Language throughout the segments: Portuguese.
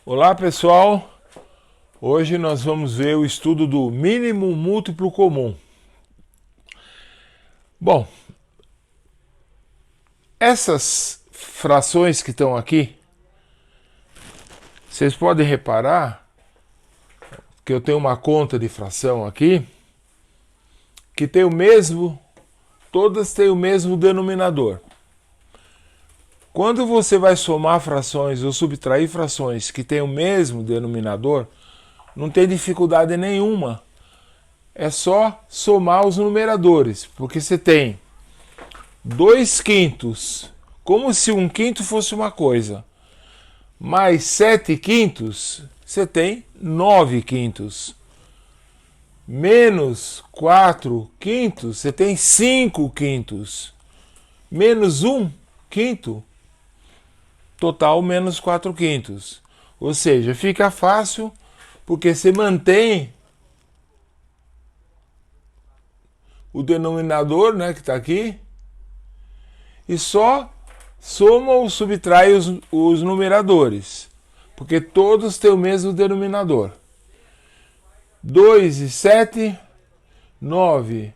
Olá pessoal, hoje nós vamos ver o estudo do mínimo múltiplo comum. Bom, essas frações que estão aqui, vocês podem reparar que eu tenho uma conta de fração aqui que tem o mesmo, todas têm o mesmo denominador. Quando você vai somar frações ou subtrair frações que têm o mesmo denominador, não tem dificuldade nenhuma. É só somar os numeradores, porque você tem 2 quintos, como se 1 quinto fosse uma coisa, mais 7 quintos, você tem 9 quintos. Menos 4 quintos, você tem 5 quintos. Menos 1 quinto, total menos 4 quintos. Ou seja, fica fácil porque você mantém o denominador, né, que está aqui, e só soma ou subtrai os numeradores, porque todos têm o mesmo denominador. 2 e 7, 9,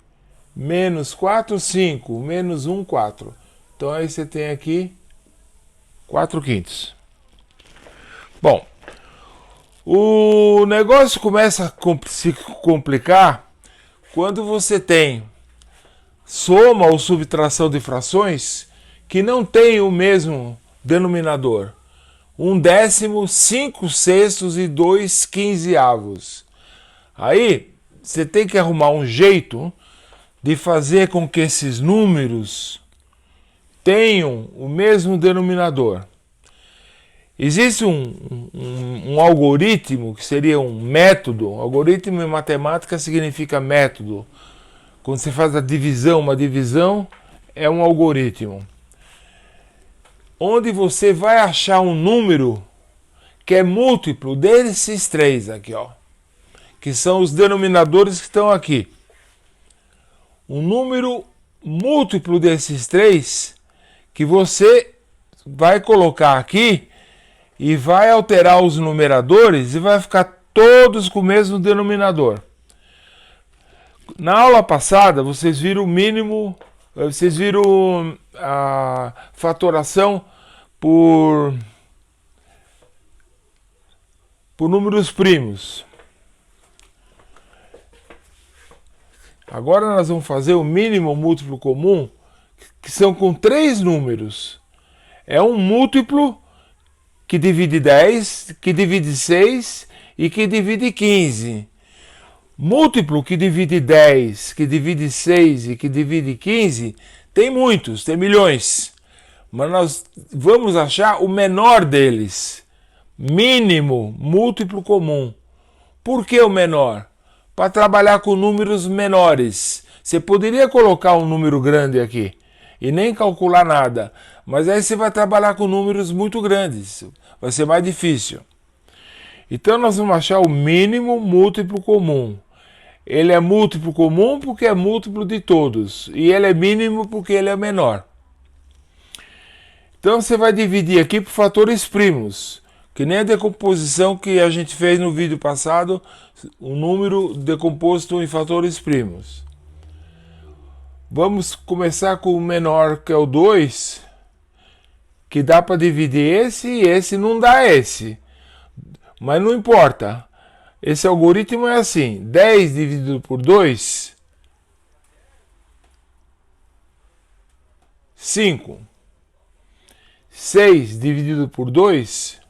menos 4, 5, menos 1, 4. Então aí você tem aqui 4 quintos. Bom, o negócio começa a se complicar quando você tem soma ou subtração de frações que não tem o mesmo denominador. 1/10, 5/6 e 2/15. Aí você tem que arrumar um jeito de fazer com que esses números tenham o mesmo denominador. Existe um algoritmo que seria um método. Algoritmo em matemática significa método. Quando você faz a divisão, uma divisão é um algoritmo. Onde você vai achar um número que é múltiplo desses três aqui, ó. Que são os denominadores que estão aqui. Um número múltiplo desses três que você vai colocar aqui e vai alterar os numeradores e vai ficar todos com o mesmo denominador. Na aula passada, vocês viram o mínimo, vocês viram a fatoração por números primos. Agora nós vamos fazer o mínimo múltiplo comum, que são com 3 números. É um múltiplo que divide 10, que divide 6 e que divide 15. Múltiplo que divide 10, que divide 6 e que divide 15, tem muitos, tem milhões. Mas nós vamos achar o menor deles. Mínimo múltiplo comum. Por que o menor? Para trabalhar com números menores. Você poderia colocar um número grande aqui e nem calcular nada, mas aí você vai trabalhar com números muito grandes. Vai ser mais difícil. Então nós vamos achar o mínimo múltiplo comum. Ele é múltiplo comum porque é múltiplo de todos. E ele é mínimo porque ele é menor. Então você vai dividir aqui por fatores primos. Que nem a decomposição que a gente fez no vídeo passado. Um número decomposto em fatores primos. Vamos começar com o menor, que é o 2. Que dá para dividir esse e esse não dá esse. Mas não importa. Esse algoritmo é assim: 10 dividido por 2, 5. 6 dividido por 2,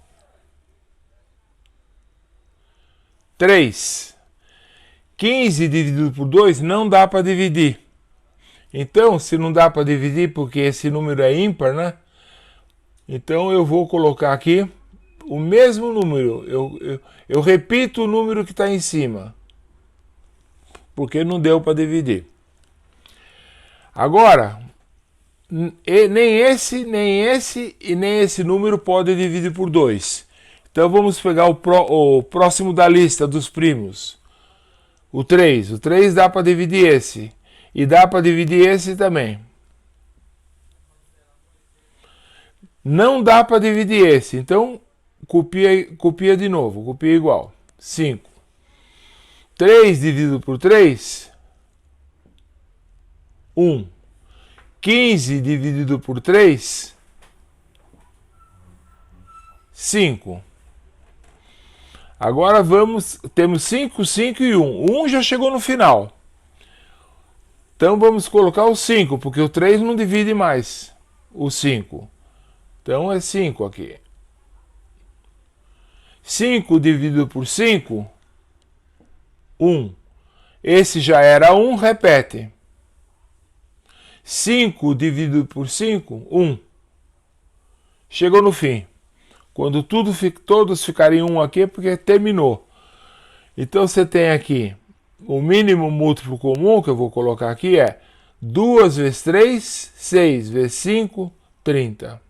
3. 15 dividido por 2 não dá para dividir. Então, se não dá para dividir porque esse número é ímpar, né? Então eu vou colocar aqui o mesmo número. Eu repito o número que está em cima. Porque não deu para dividir. Agora, nem esse e nem esse número pode dividir por 2. Então vamos pegar o próximo da lista dos primos. O 3. O 3 dá para dividir esse. E dá para dividir esse também. Não dá para dividir esse. Então copia de novo, copia igual. 5. 3 dividido por 3, 1. 15 dividido por 3, 5. Agora temos 5, 5 e 1. 1 já chegou no final. Então vamos colocar o 5, porque o 3 não divide mais o 5. Então é 5 aqui. 5 dividido por 5, 1. Esse já era 1, repete. 5 dividido por 5, 1. Chegou no fim. Quando todos ficarem 1 aqui, é porque terminou. Então você tem aqui o mínimo múltiplo comum, que eu vou colocar aqui, é 2 vezes 3, 6 vezes 5, 30.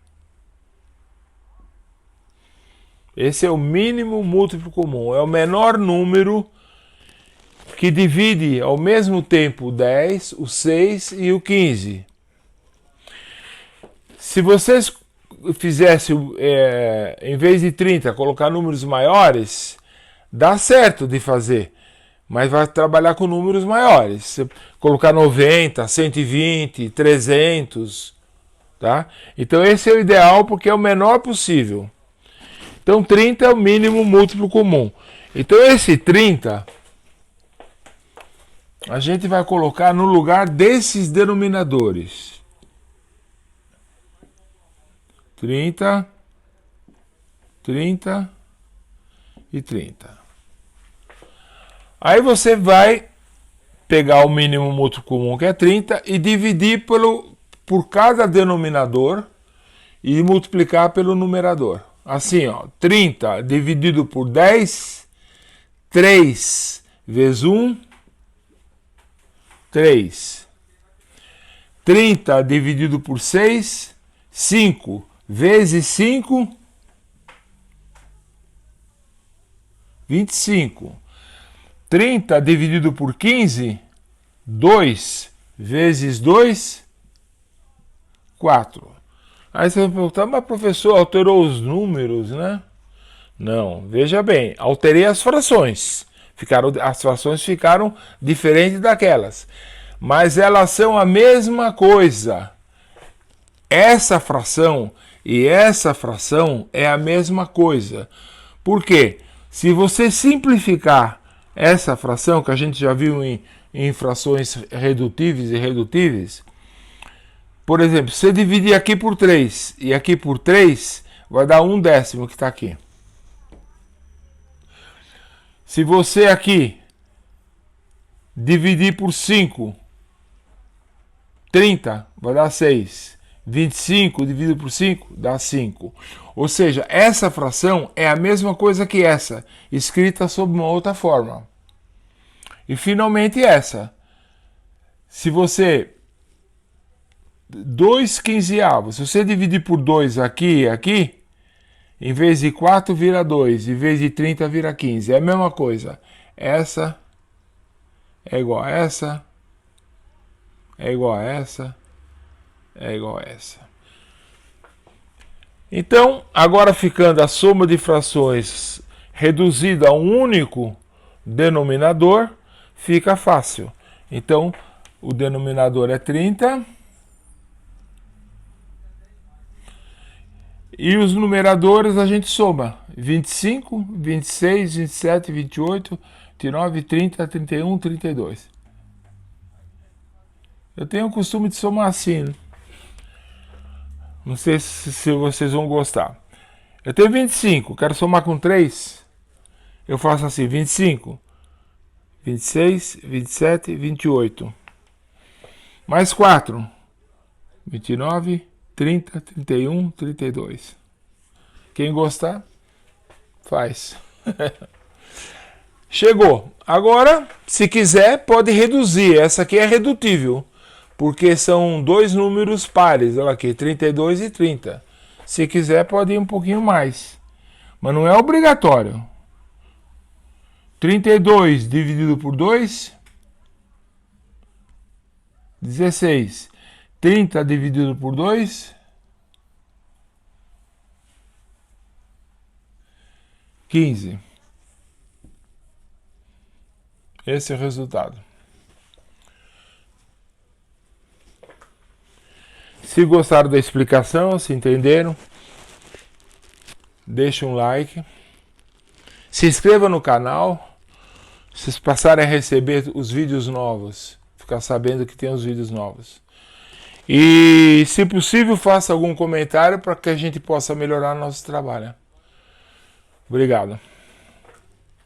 Esse é o mínimo múltiplo comum. É o menor número que divide ao mesmo tempo o 10, o 6 e o 15. Se vocês fizessem, em vez de 30, colocar números maiores, dá certo de fazer, mas vai trabalhar com números maiores. Se colocar 90, 120, 300, tá? Então esse é o ideal porque é o menor possível. Então 30 é o mínimo múltiplo comum. Então esse 30 a gente vai colocar no lugar desses denominadores. 30, 30 e 30. Aí você vai pegar o mínimo múltiplo comum, que é 30, e dividir por cada denominador e multiplicar pelo numerador. Assim, ó, 30 dividido por 10, 3 vezes 1, 3. 30 dividido por 6, 5 vezes 5, 25. 30 dividido por 15, 2 vezes 2, 4. Aí você vai perguntar, mas professor, alterou os números, né? Não, veja bem, alterei as frações. As frações ficaram diferentes daquelas. Mas elas são a mesma coisa. Essa fração e essa fração é a mesma coisa. Por quê? Se você simplificar essa fração, que a gente já viu em frações redutíveis e irredutíveis, por exemplo, se você dividir aqui por 3 e aqui por 3, vai dar 1/10 que está aqui. Se você aqui dividir por 5, 30 vai dar 6. 25 dividido por 5 dá 5. Ou seja, essa fração é a mesma coisa que essa, escrita sob uma outra forma. E finalmente essa. Se você 2 quinzeavos, se você dividir por 2 aqui e aqui, em vez de 4 vira 2, em vez de 30 vira 15. É a mesma coisa. Essa é igual a essa, é igual a essa, é igual a essa. Então, agora ficando a soma de frações reduzida a um único denominador, fica fácil. Então, o denominador é 30. E os numeradores a gente soma. 25, 26, 27, 28, 29, 30, 31, 32. Eu tenho o costume de somar assim, né? Não sei se vocês vão gostar. Eu tenho 25, quero somar com 3. Eu faço assim, 25, 26, 27, 28. Mais 4. 29, 30, 31, 32. Quem gostar, faz. Chegou. Agora, se quiser, pode reduzir. Essa aqui é redutível, porque são dois números pares. Olha aqui, 32 e 30. Se quiser, pode ir um pouquinho mais. Mas não é obrigatório. 32 dividido por 2, 16. 30 dividido por 2, 15. Esse é o resultado. Se gostaram da explicação, se entenderam, deixa um like. Se inscreva no canal. Se vocês passarem a receber os vídeos novos, ficar sabendo que tem os vídeos novos. E, se possível, faça algum comentário para que a gente possa melhorar nosso trabalho. Obrigado.